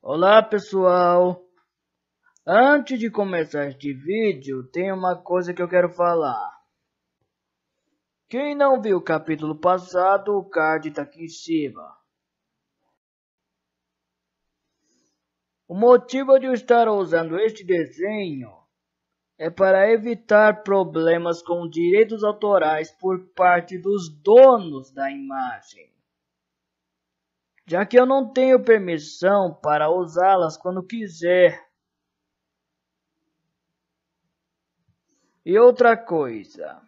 Olá pessoal, antes de começar este vídeo tem uma coisa que eu quero falar. Quem não viu o capítulo passado, o card está aqui em cima. O motivo de eu estar usando este desenho é para evitar problemas com direitos autorais por parte dos donos da imagem, já que eu não tenho permissão para usá-las quando quiser. E outra coisa,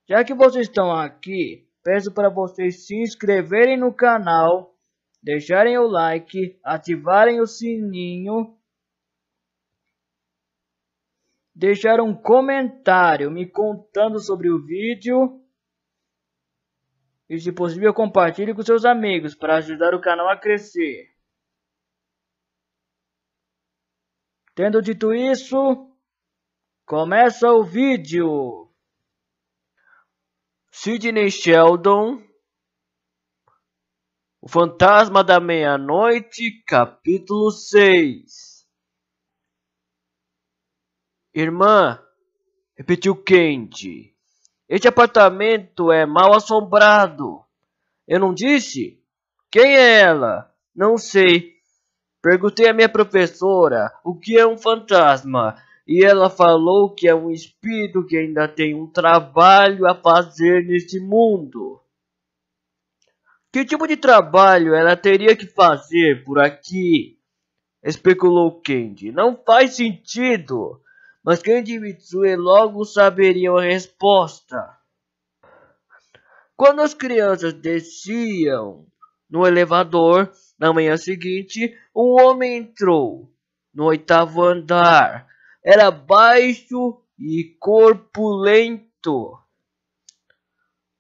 já que vocês estão aqui, peço para vocês se inscreverem no canal, deixarem o like, ativarem o sininho, deixar um comentário me contando sobre o vídeo e, se possível, compartilhe com seus amigos para ajudar o canal a crescer. Tendo dito isso, começa o vídeo. Sidney Sheldon, O Fantasma da Meia-Noite, capítulo 6. Irmã, repetiu Candy, este apartamento é mal assombrado. Eu não disse? Quem é ela? Não sei. Perguntei à minha professora o que é um fantasma e ela falou que é um espírito que ainda tem um trabalho a fazer neste mundo. Que tipo de trabalho ela teria que fazer por aqui? Especulou Candy. Não faz sentido. Mas Candy e Mitsue logo saberiam a resposta. Quando as crianças desciam no elevador, na manhã seguinte, um homem entrou no 8º andar. Era baixo e corpulento.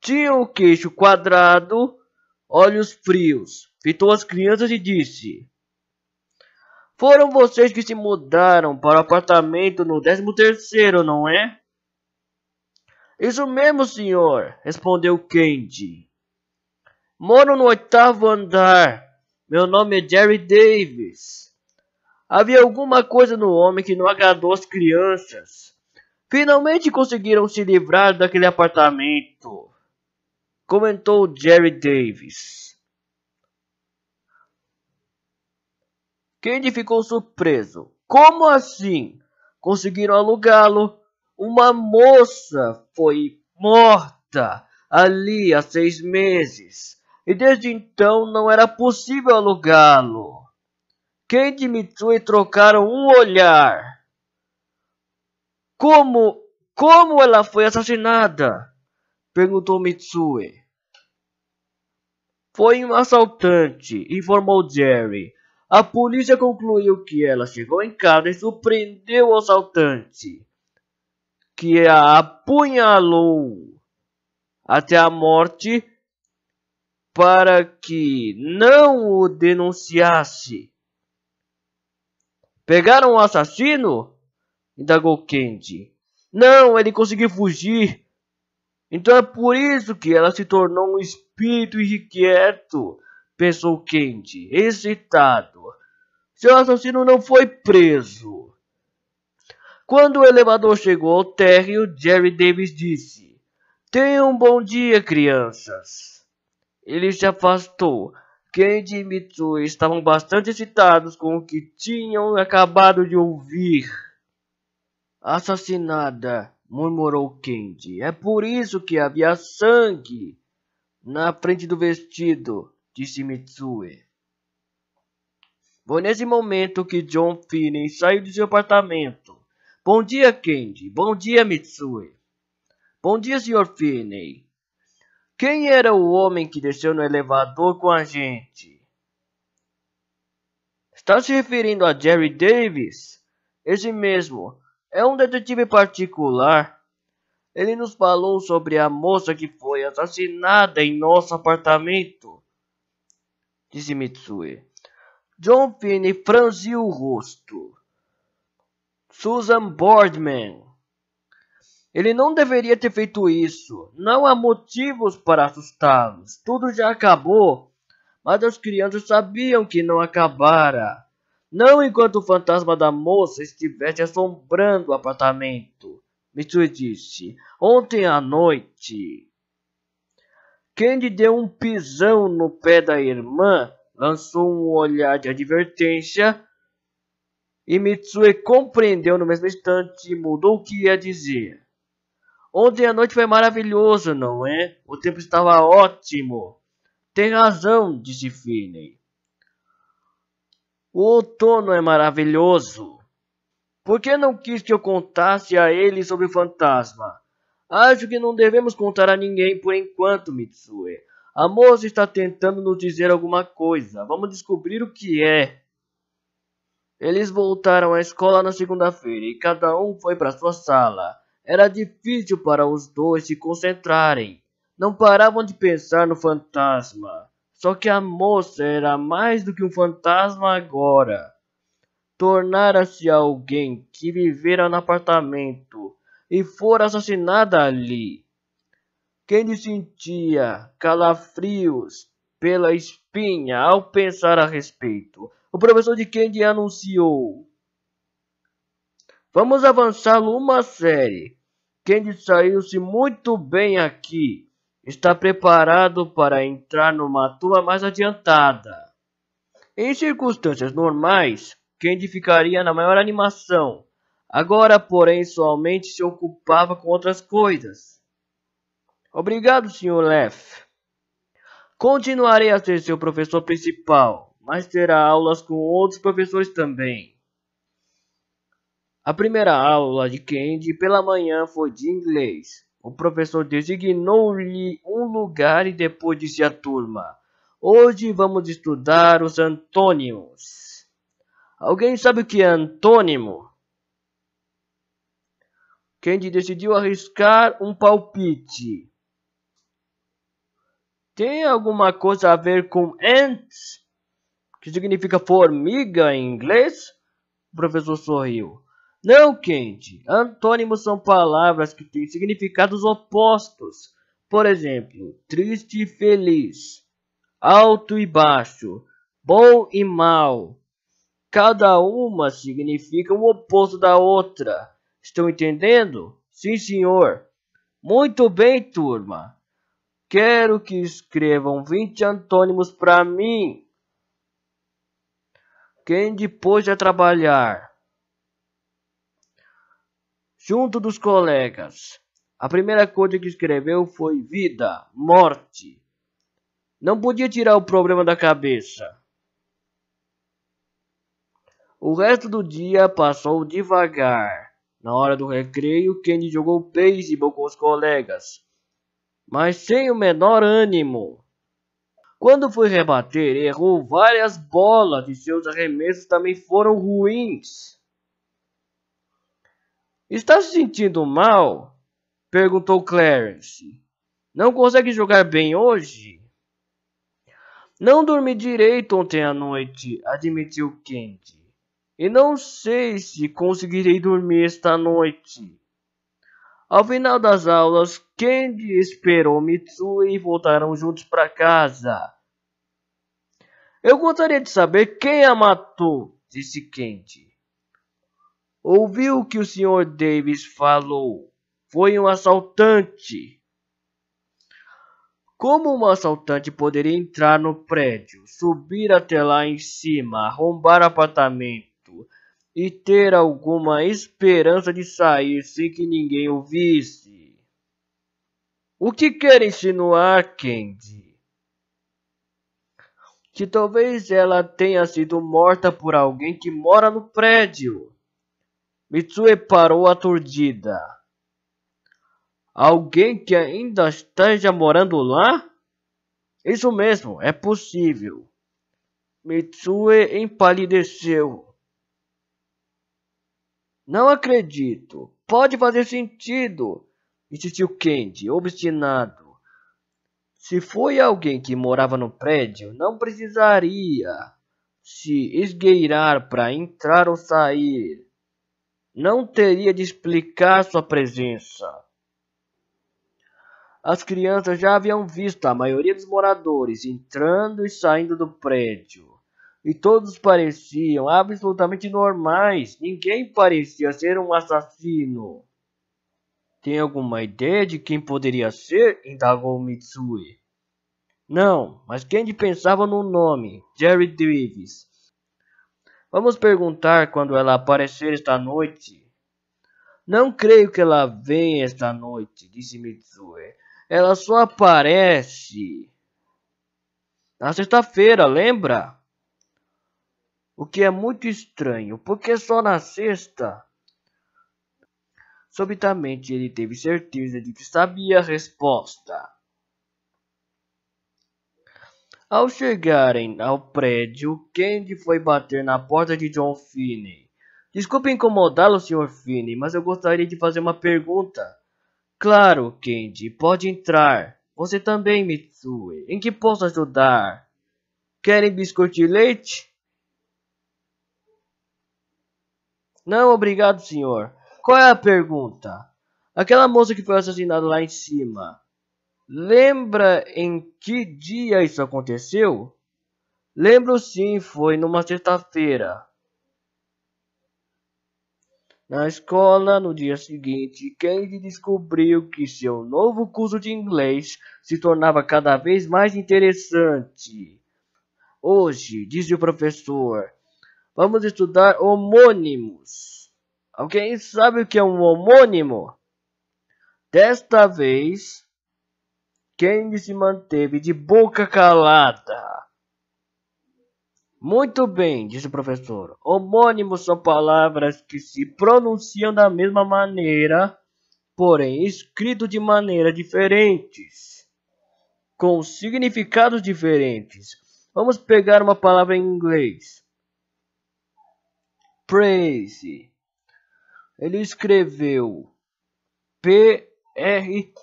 Tinha o queixo quadrado, olhos frios. Fitou as crianças e disse: foram vocês que se mudaram para o apartamento no 13º, não é? Isso mesmo, senhor, respondeu Candy. Moro no 8º andar. Meu nome é Jerry Davis. Havia alguma coisa no homem que não agradou as crianças. Finalmente conseguiram se livrar daquele apartamento, comentou Jerry Davis. Candy ficou surpreso. Como assim? Conseguiram alugá-lo? Uma moça foi morta ali há 6 meses. E desde então não era possível alugá-lo. Candy e Mitsue trocaram um olhar. Como ela foi assassinada? Perguntou Mitsue. Foi um assaltante, informou Jerry. A polícia concluiu que ela chegou em casa e surpreendeu o assaltante, que a apunhalou até a morte para que não o denunciasse. Pegaram o assassino? Indagou Candy. Não, ele conseguiu fugir. Então é por isso que ela se tornou um espírito irrequieto, pensou Candy, excitado. Seu assassino não foi preso. Quando o elevador chegou ao térreo, Jerry Davis disse: tenham um bom dia, crianças. Ele se afastou. Candy e Mitsue estavam bastante excitados com o que tinham acabado de ouvir. Assassinada, murmurou Candy. É por isso que havia sangue na frente do vestido, disse Mitsue. Foi nesse momento que John Finney saiu de seu apartamento. Bom dia, Candy. Bom dia, Mitsue. Bom dia, Sr. Finney. Quem era o homem que desceu no elevador com a gente? Está se referindo a Jerry Davis? Esse mesmo. É um detetive particular. Ele nos falou sobre a moça que foi assassinada em nosso apartamento, disse Mitsue. John Finney franziu o rosto. Susan Boardman. Ele não deveria ter feito isso. Não há motivos para assustá-los. Tudo já acabou. mas as crianças sabiam que não acabara. Não enquanto o fantasma da moça estivesse assombrando o apartamento. Mitsui disse, ontem à noite. Candy deu um pisão no pé da irmã, lançou um olhar de advertência e Mitsui compreendeu no mesmo instante e mudou o que ia dizer. Ontem à noite foi maravilhoso, não é? O tempo estava ótimo. Tem razão, disse Finney. O outono é maravilhoso. Por que não quis que eu contasse a ele sobre o fantasma? Acho que não devemos contar a ninguém por enquanto, Mitsue. A moça está tentando nos dizer alguma coisa. Vamos descobrir o que é. Eles voltaram à escola na segunda-feira e cada um foi para sua sala. Era difícil para os dois se concentrarem. Não paravam de pensar no fantasma. Só que a moça era mais do que um fantasma agora. Tornara-se alguém que vivera no apartamento e fora assassinada ali. Candy sentia calafrios pela espinha ao pensar a respeito. O professor de Candy anunciou: vamos avançar uma série. Candy saiu-se muito bem aqui. Está preparado para entrar numa turma mais adiantada. Em circunstâncias normais, Candy ficaria na maior animação. Agora, porém, somente se ocupava com outras coisas. Obrigado, Sr. Leff. Continuarei a ser seu professor principal, mas terá aulas com outros professores também. A primeira aula de Candy pela manhã foi de inglês. O professor designou-lhe um lugar e depois disse à turma: hoje vamos estudar os antônimos. Alguém sabe o que é antônimo? Candy decidiu arriscar um palpite. Tem alguma coisa a ver com ants? Que significa formiga em inglês? O professor sorriu. Não, Candy. Antônimos são palavras que têm significados opostos. Por exemplo, triste e feliz, alto e baixo, bom e mal. Cada uma significa o oposto da outra. Estão entendendo? Sim, senhor. Muito bem, turma. Quero que escrevam 20 antônimos para mim. Candy pôs a trabalhar junto dos colegas. A primeira coisa que escreveu foi vida, morte. Não podia tirar o problema da cabeça. O resto do dia passou devagar. Na hora do recreio, Candy jogou beisebol com os colegas, mas sem o menor ânimo. Quando foi rebater, errou várias bolas e seus arremessos também foram ruins. Está se sentindo mal? Perguntou Clarence. Não consegue jogar bem hoje? Não dormi direito ontem à noite, admitiu Candy. E não sei se conseguirei dormir esta noite. Ao final das aulas, Candy esperou Mitsui e voltaram juntos para casa. Eu gostaria de saber quem a matou, disse Candy. Ouviu o que o Sr. Davis falou. Foi um assaltante. Como um assaltante poderia entrar no prédio, subir até lá em cima, arrombar o apartamento e ter alguma esperança de sair sem que ninguém o visse? O que quer insinuar, Candy? Que talvez ela tenha sido morta por alguém que mora no prédio. Mitsue parou aturdida. Alguém que ainda esteja morando lá? Isso mesmo, é possível. Mitsue empalideceu. Não acredito. Pode fazer sentido, insistiu Candy, obstinado. Se foi alguém que morava no prédio, não precisaria se esgueirar para entrar ou sair. Não teria de explicar sua presença. As crianças já haviam visto a maioria dos moradores entrando e saindo do prédio. E todos pareciam absolutamente normais. Ninguém parecia ser um assassino. Tem alguma ideia de quem poderia ser? Indagou Mitsui. Não, mas Candy pensava no nome, Jerry Davis. Vamos perguntar quando ela aparecer esta noite. Não creio que ela venha esta noite, disse Mitsui. Ela só aparece na sexta-feira, lembra? O que é muito estranho, porque só na sexta? Subitamente ele teve certeza de que sabia a resposta. Ao chegarem ao prédio, Candy foi bater na porta de John Finney. Desculpe incomodá-lo, Sr. Finney, mas eu gostaria de fazer uma pergunta. Claro, Candy, pode entrar. Você também, Mitsui. Em que posso ajudar? Querem biscoito de leite? Não, obrigado, senhor. Qual é a pergunta? Aquela moça que foi assassinada lá em cima. Lembra em que dia isso aconteceu? Lembro sim, foi numa sexta-feira. Na escola, no dia seguinte, Candy descobriu que seu novo curso de inglês se tornava cada vez mais interessante. Hoje, disse o professor, vamos estudar homônimos. Alguém sabe o que é um homônimo? Desta vez, Candy se manteve de boca calada. Muito bem, disse o professor. Homônimos são palavras que se pronunciam da mesma maneira, porém escrito de maneiras diferentes, com significados diferentes. Vamos pegar uma palavra em inglês. Praise. Ele escreveu Praise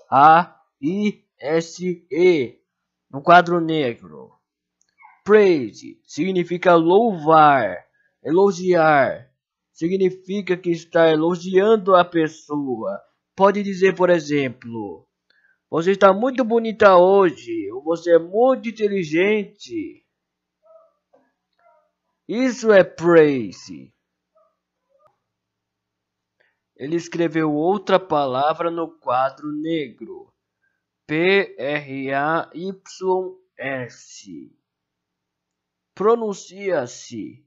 no quadro negro. Praise significa louvar, elogiar. Significa que está elogiando a pessoa. Pode dizer, por exemplo, você está muito bonita hoje, ou você é muito inteligente. Isso é praise. Ele escreveu outra palavra no quadro negro. Prays. Pronuncia-se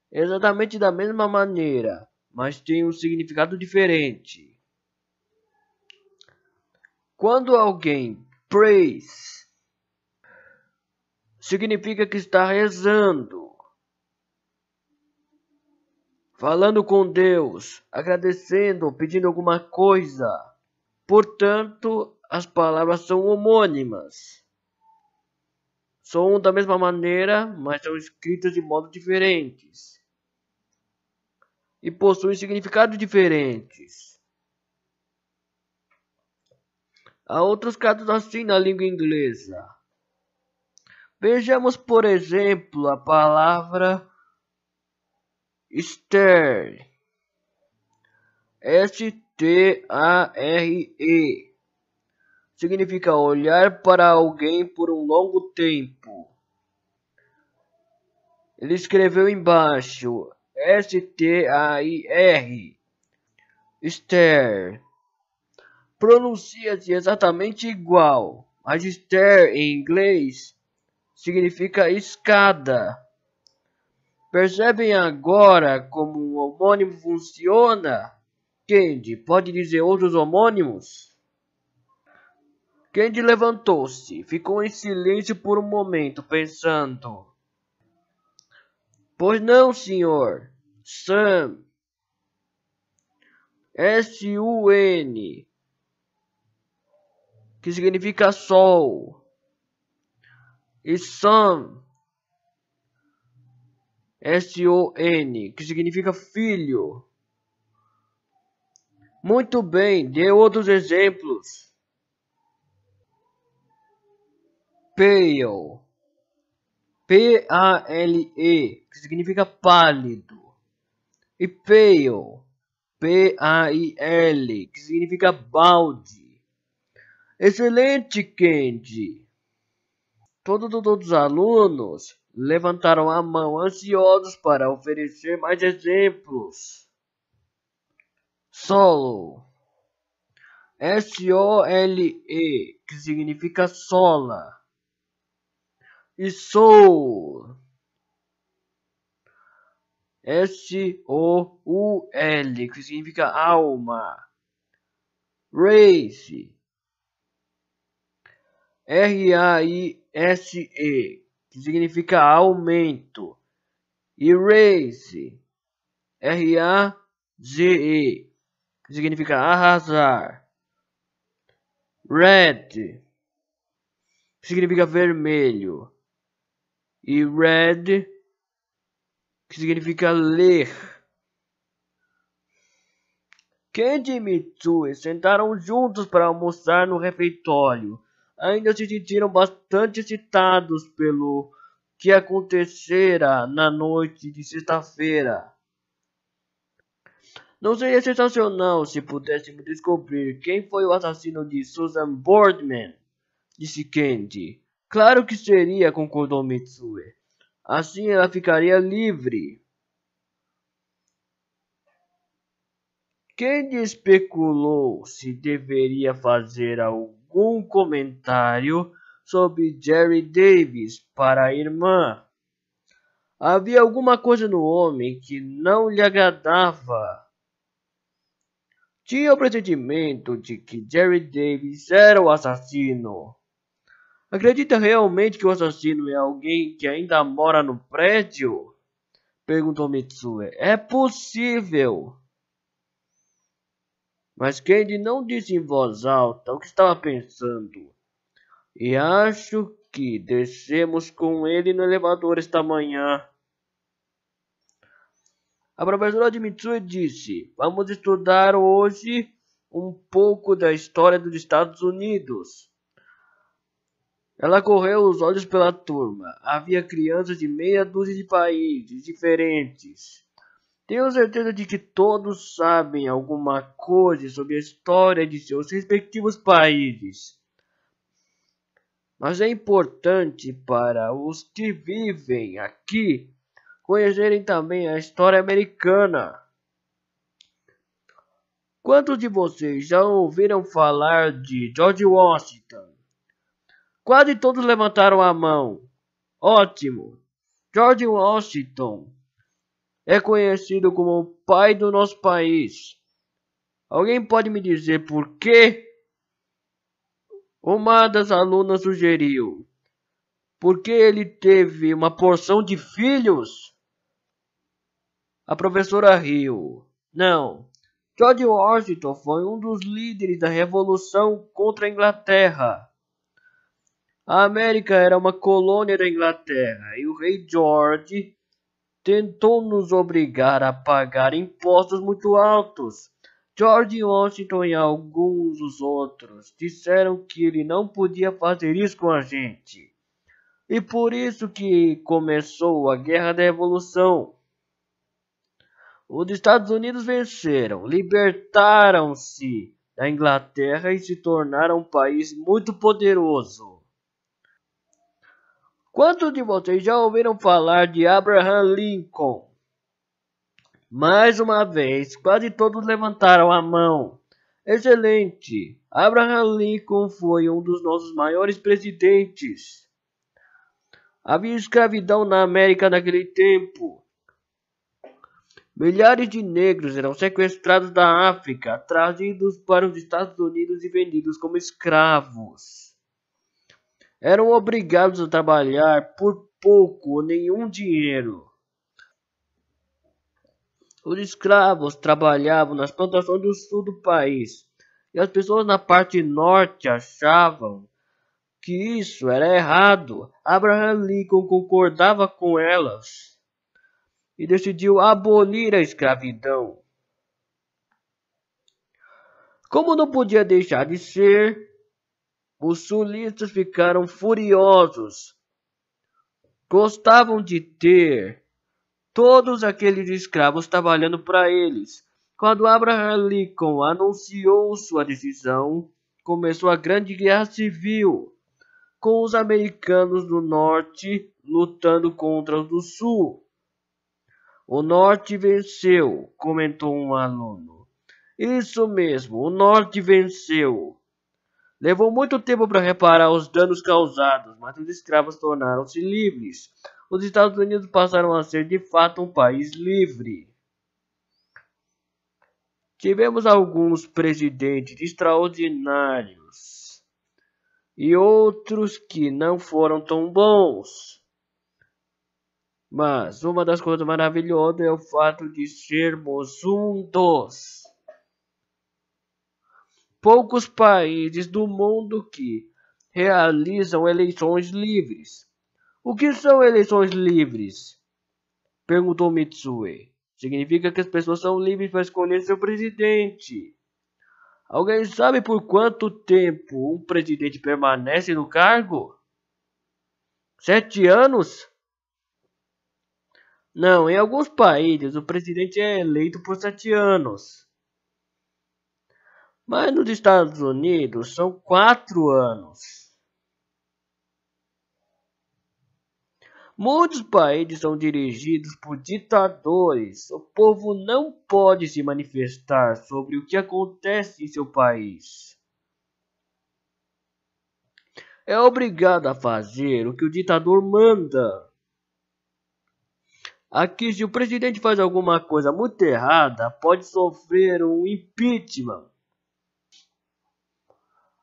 exatamente da mesma maneira, mas tem um significado diferente. Quando alguém prays, significa que está rezando, falando com Deus, agradecendo, pedindo alguma coisa. Portanto, as palavras são homônimas. São da mesma maneira, mas são escritas de modo diferentes. E possuem significados diferentes. Há outros casos assim na língua inglesa. Vejamos, por exemplo, a palavra stare. S-T-A-R-E. Significa olhar para alguém por um longo tempo. Ele escreveu embaixo S-T-A-I-R. Stare. Pronuncia-se exatamente igual, mas stair em inglês significa escada. Percebem agora como um homônimo funciona? Candy, pode dizer outros homônimos? Candy levantou-se, ficou em silêncio por um momento, pensando. Pois não, senhor. Sun. S-U-N. Que significa sol. E son. S-O-N. Que significa filho. Muito bem, dê outros exemplos. Pale. P-A-L-E. Que significa pálido. E pale. P-A-I-L. Que significa balde. Excelente, Kendi! Todos os alunos levantaram a mão ansiosos para oferecer mais exemplos. Solo. S-O-L-E, que significa sola. E soul. S-O-U-L, que significa alma. Race. R-A-I-S-E, que significa aumento. E race. R-A-Z-E, que significa arrasar. Red, que significa vermelho. E read, que significa ler. Kendi e Mitsui sentaram juntos para almoçar no refeitório. Ainda se sentiram bastante excitados pelo que acontecera na noite de sexta-feira. Não seria sensacional se pudéssemos descobrir quem foi o assassino de Susan Boardman, disse Kendi. Claro que seria, concordou Mitsui. Assim ela ficaria livre. Kendi especulou se deveria fazer algum comentário sobre Jerry Davis para a irmã. Havia alguma coisa no homem que não lhe agradava. Tinha o pressentimento de que Jerry Davis era o assassino. Acredita realmente que o assassino é alguém que ainda mora no prédio? Perguntou Mitsui. É possível. Mas Kendi não disse em voz alta o que estava pensando. E acho que descemos com ele no elevador esta manhã. A professora de Mitsui disse: Vamos estudar hoje um pouco da história dos Estados Unidos. Ela correu os olhos pela turma. Havia crianças de meia dúzia de países diferentes. Tenho certeza de que todos sabem alguma coisa sobre a história de seus respectivos países. Mas é importante para os que vivem aqui conhecerem também a história americana. Quantos de vocês já ouviram falar de George Washington? Quase todos levantaram a mão. Ótimo! George Washington é conhecido como o pai do nosso país. Alguém pode me dizer por quê? Uma das alunas sugeriu. Porque ele teve uma porção de filhos? A professora riu. Não. George Washington foi um dos líderes da Revolução contra a Inglaterra. A América era uma colônia da Inglaterra e o rei George tentou nos obrigar a pagar impostos muito altos. George Washington e alguns dos outros disseram que ele não podia fazer isso com a gente. E por isso que começou a Guerra da Revolução. Os Estados Unidos venceram, libertaram-se da Inglaterra e se tornaram um país muito poderoso. Quantos de vocês já ouviram falar de Abraham Lincoln? Mais uma vez, quase todos levantaram a mão. Excelente! Abraham Lincoln foi um dos nossos maiores presidentes. Havia escravidão na América naquele tempo. Milhares de negros eram sequestrados da África, trazidos para os Estados Unidos e vendidos como escravos. Eram obrigados a trabalhar por pouco ou nenhum dinheiro. Os escravos trabalhavam nas plantações do sul do país, e as pessoas na parte norte achavam que isso era errado. Abraham Lincoln concordava com elas e decidiu abolir a escravidão. Como não podia deixar de ser, os sulistas ficaram furiosos. Gostavam de ter todos aqueles escravos trabalhando para eles. Quando Abraham Lincoln anunciou sua decisão, começou a Grande Guerra Civil, com os americanos do norte lutando contra os do sul. O norte venceu, comentou um aluno. Isso mesmo, o norte venceu. Levou muito tempo para reparar os danos causados, mas os escravos tornaram-se livres. Os Estados Unidos passaram a ser de fato um país livre. Tivemos alguns presidentes extraordinários e outros que não foram tão bons. Mas uma das coisas maravilhosas é o fato de sermos um dos poucos países do mundo que realizam eleições livres. O que são eleições livres? Perguntou Mitsue. Significa que as pessoas são livres para escolher seu presidente. Alguém sabe por quanto tempo um presidente permanece no cargo? 7 anos? Não, em alguns países o presidente é eleito por 7 anos. Mas nos Estados Unidos são 4 anos. Muitos países são dirigidos por ditadores. O povo não pode se manifestar sobre o que acontece em seu país. É obrigado a fazer o que o ditador manda. Aqui, se o presidente faz alguma coisa muito errada, pode sofrer um impeachment.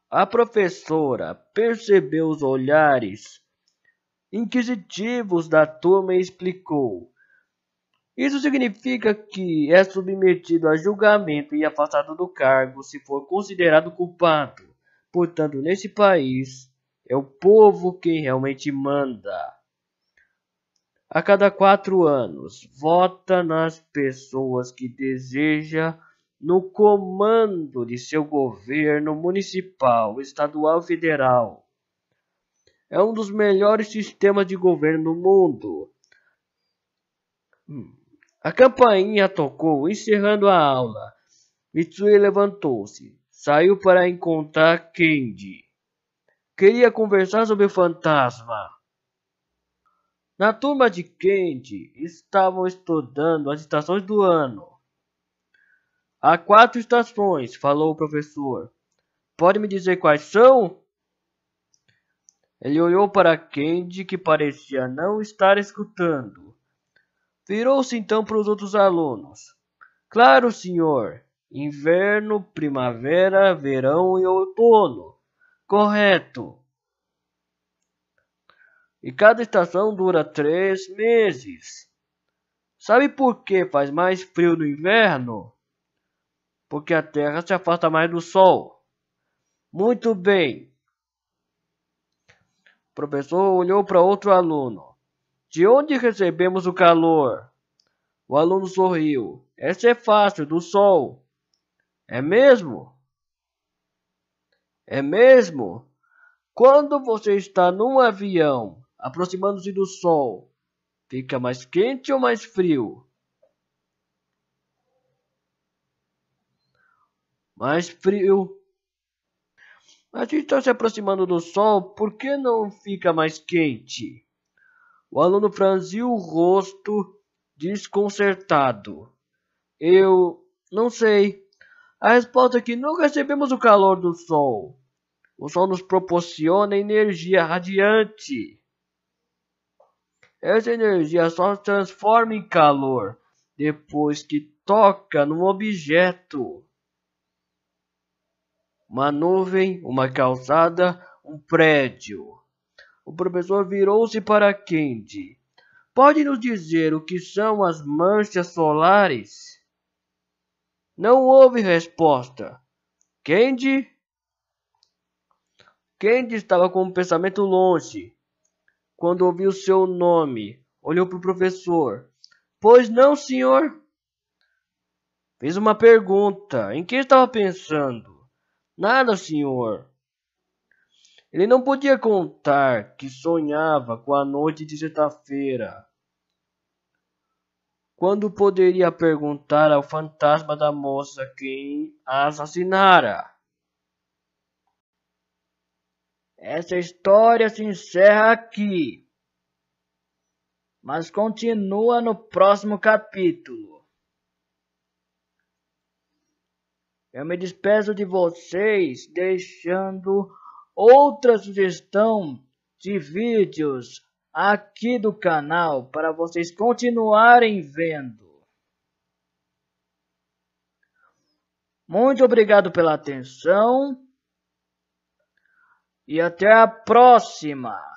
A professora percebeu os olhares inquisitivos da turma e explicou. Isso significa que é submetido a julgamento e afastado do cargo se for considerado culpado. Portanto, nesse país, é o povo quem realmente manda. A cada 4 anos, vota nas pessoas que deseja no comando de seu governo municipal, estadual e federal. É um dos melhores sistemas de governo do mundo. A campainha tocou, encerrando a aula. Mitsue levantou-se. Saiu para encontrar Kendi. Queria conversar sobre o fantasma. Na turma de Kendi, estavam estudando as estações do ano. Há 4 estações, falou o professor. Pode me dizer quais são? Ele olhou para Kendi, que parecia não estar escutando. Virou-se então para os outros alunos. Claro, senhor. Inverno, primavera, verão e outono. Correto. E cada estação dura 3 meses. Sabe por que faz mais frio no inverno? Porque a Terra se afasta mais do Sol. Muito bem. O professor olhou para outro aluno. De onde recebemos o calor? O aluno sorriu. Essa é fácil, do Sol. É mesmo? É mesmo? Quando você está num avião, aproximando-se do Sol, fica mais quente ou mais frio? Mais frio. Mas se está se aproximando do Sol, por que não fica mais quente? O aluno franziu o rosto, desconcertado. Eu não sei. A resposta é que não recebemos o calor do Sol. O Sol nos proporciona energia radiante. Essa energia só se transforma em calor depois que toca num objeto. Uma nuvem, uma calçada, um prédio. O professor virou-se para Kendi. Pode nos dizer o que são as manchas solares? Não houve resposta. Kendi? Kendi estava com o pensamento longe. Quando ouviu seu nome, olhou para o professor. Pois não, senhor? Fez uma pergunta. Em que estava pensando? Nada, senhor. Ele não podia contar que sonhava com a noite de sexta-feira. Quando poderia perguntar ao fantasma da moça quem a assassinara? Essa história se encerra aqui, mas continua no próximo capítulo. Eu me despeço de vocês deixando outra sugestão de vídeos aqui do canal para vocês continuarem vendo. Muito obrigado pela atenção e até a próxima!